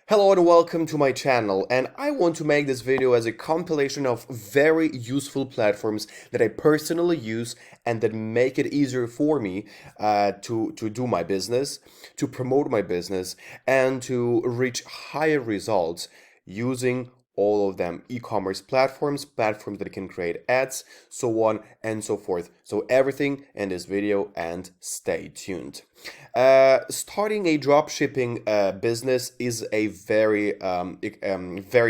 Hello and welcome to my channel, and I want to make this video as a compilation of very useful platforms that I personally use and that make it easier for me to do my business, to promote my business, and to reach higher results using all of them e-commerce platforms that can create ads, so on and so forth. So everything in this video, and stay tuned. Starting a dropshipping business is a very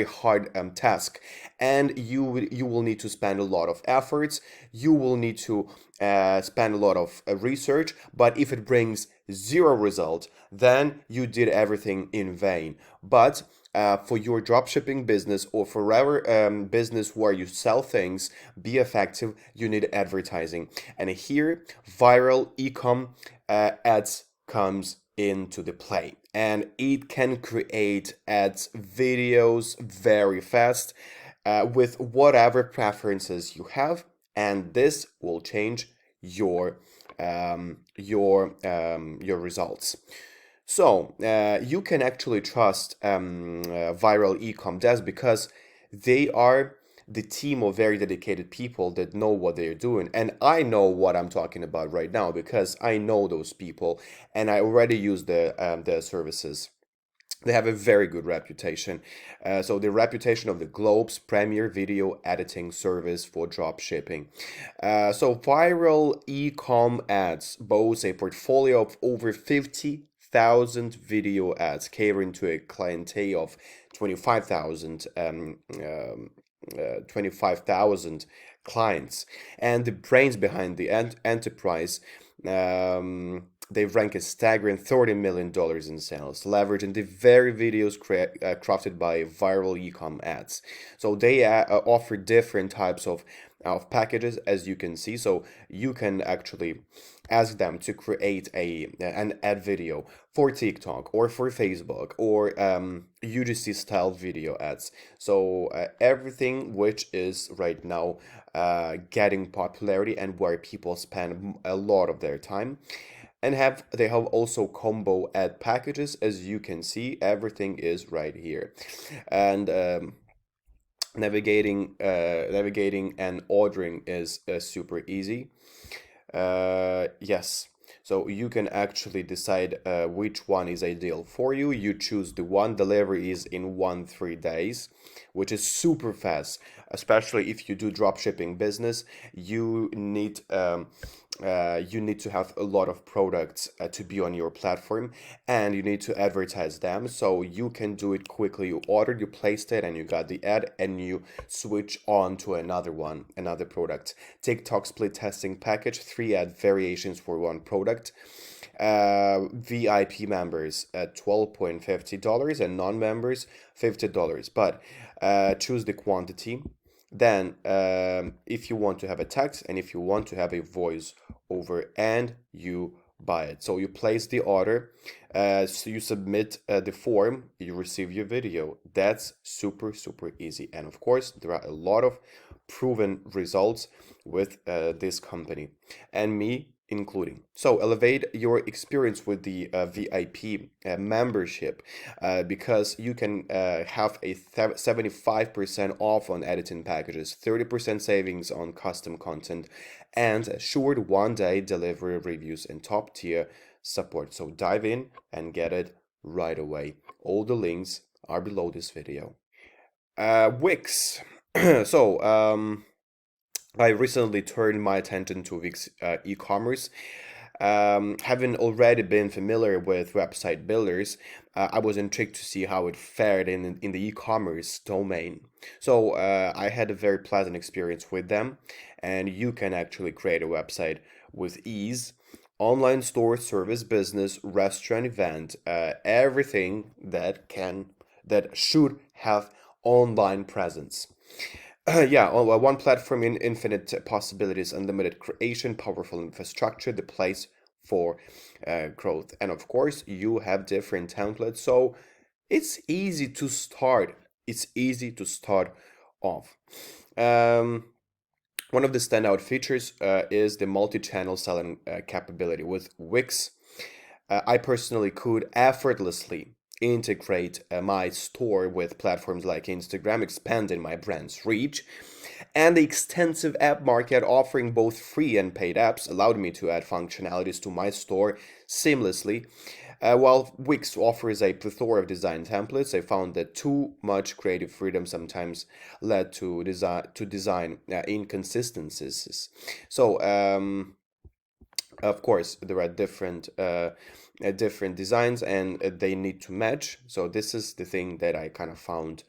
hard task, and you will need to spend a lot of efforts. You will need to spend a lot of research, but if it brings zero result, then you did everything in vain. But for your dropshipping business or for whatever business where you sell things, be effective, you need advertising. And here, viral ecom ads comes into the play, and it can create ads videos very fast with whatever preferences you have, and this will change your results. So you can actually trust viral ecom devs because they are the team of very dedicated people that know what they're doing. And I know what I'm talking about right now because I know those people and I already use the services. They have a very good reputation. So the reputation of the globe's premier video editing service for drop shipping. So viral ecom ads boasts a portfolio of over 50,000 video ads catering to a clientele of 25,000 clients, and the brains behind the enterprise. They rank a staggering $30 million in sales, leveraging the very videos crafted by viral ecom ads. So they offer different types of packages, as you can see. So you can actually ask them to create an ad video for TikTok or for Facebook or UGC style video ads. So everything which is right now getting popularity and where people spend a lot of their time. And they have also combo ad packages, as you can see. Everything is right here, and navigating and ordering is super easy. Yes, so you can actually decide which one is ideal for you. You choose the one. Delivery is in 3 days, which is super fast, especially if you do drop shipping business. You need to have a lot of products to be on your platform, and you need to advertise them, so you can do it quickly. You ordered, you placed it, and you got the ad, and you switch on to another product. TikTok split testing package, 3 ad variations for one product. VIP members at $12.50 and non-members $50, but choose the quantity. Then if you want to have a text and if you want to have a voice over, and you buy it. So you place the order, so you submit the form, you receive your video. That's super easy, and of course there are a lot of proven results with this company, and me including. So elevate your experience with the VIP membership, because you can have a 75% off on editing packages, 30% savings on custom content, and assured 1-day delivery reviews and top tier support. So dive in and get it right away. All the links are below this video. Wix. So I recently turned my attention to Wix e-commerce. Having already been familiar with website builders, I was intrigued to see how it fared in the e-commerce domain. So I had a very pleasant experience with them, and you can actually create a website with ease. Online store, service, business, restaurant, event, everything that should have online presence. Yeah, one platform in infinite possibilities, unlimited creation, powerful infrastructure, the place for growth. And of course, you have different templates, so it's easy to start. It's easy to start off. One of the standout features is the multi-channel selling capability with Wix. I personally could effortlessly integrate my store with platforms like Instagram, expanding my brand's reach. And the extensive app market offering both free and paid apps allowed me to add functionalities to my store seamlessly. While Wix offers a plethora of design templates, I found that too much creative freedom sometimes led to design inconsistencies. So, of course, there are different designs, and they need to match. So this is the thing that I kind of found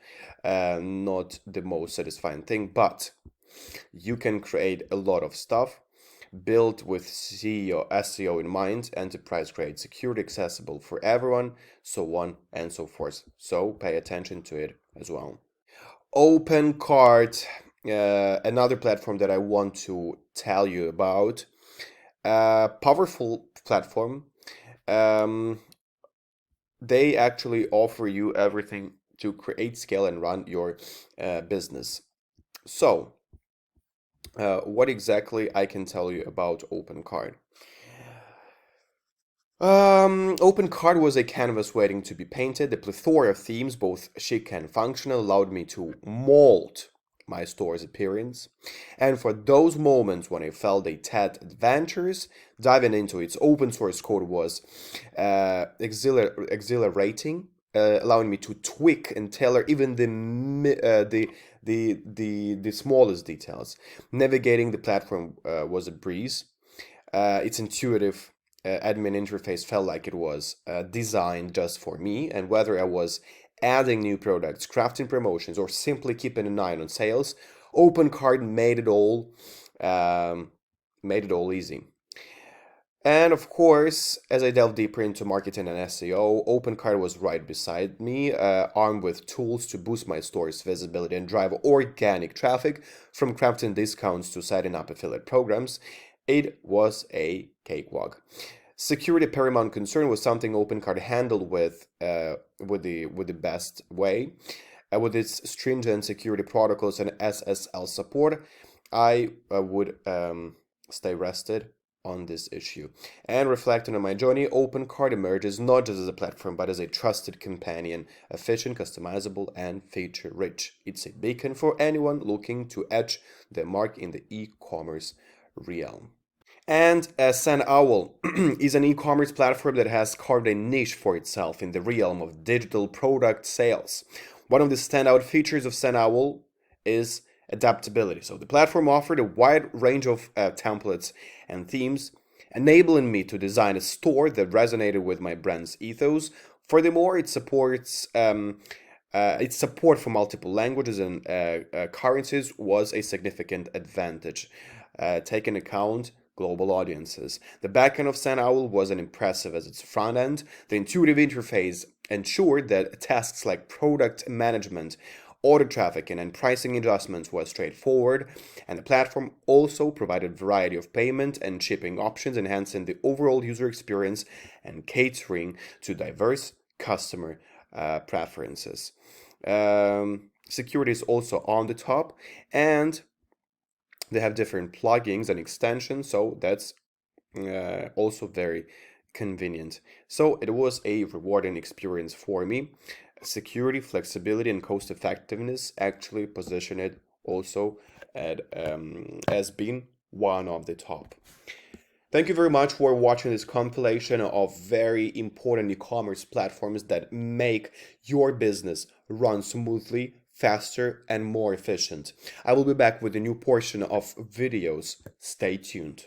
not the most satisfying thing, but you can create a lot of stuff built with SEO in mind, enterprise grade security, accessible for everyone, so on and so forth. So pay attention to it as well. OpenCart, another platform that I want to tell you about. Powerful platform. They actually offer you everything to create, scale, and run your business. So, what exactly I can tell you about OpenCart? OpenCart was a canvas waiting to be painted. The plethora of themes, both chic and functional, allowed me to mold my store's appearance. And for those moments when I felt a tad adventurous, diving into its open source code was exhilarating, allowing me to tweak and tailor even the smallest details. Navigating the platform was a breeze. Its intuitive admin interface felt like it was designed just for me, and whether I was adding new products, crafting promotions, or simply keeping an eye on sales, OpenCart made it all easy. And of course, as I delved deeper into marketing and SEO, OpenCart was right beside me, armed with tools to boost my store's visibility and drive organic traffic, from crafting discounts to setting up affiliate programs. It was a cakewalk. Security paramount concern was something OpenCart handled with the best way. With its stringent security protocols and SSL support, I would stay rested on this issue. And reflecting on my journey, OpenCart emerges not just as a platform, but as a trusted companion, efficient, customizable, and feature-rich. It's a beacon for anyone looking to etch their mark in the e-commerce realm. And SendOwl is an e-commerce platform that has carved a niche for itself in the realm of digital product sales. One of the standout features of SendOwl is adaptability. So the platform offered a wide range of templates and themes, enabling me to design a store that resonated with my brand's ethos. Furthermore, its support for multiple languages and currencies was a significant advantage, taking account global audiences. The backend of SendOwl wasn't impressive as its front end. The intuitive interface ensured that tasks like product management, order trafficking, and pricing adjustments were straightforward, and the platform also provided a variety of payment and shipping options, enhancing the overall user experience and catering to diverse customer preferences. Security is also on the top, and they have different plugins and extensions, so that's also very convenient. So it was a rewarding experience for me. Security, flexibility, and cost effectiveness actually position it also as being one of the top. Thank you very much for watching this compilation of very important e-commerce platforms that make your business run smoothly, faster, and more efficient. I will be back with a new portion of videos. Stay tuned.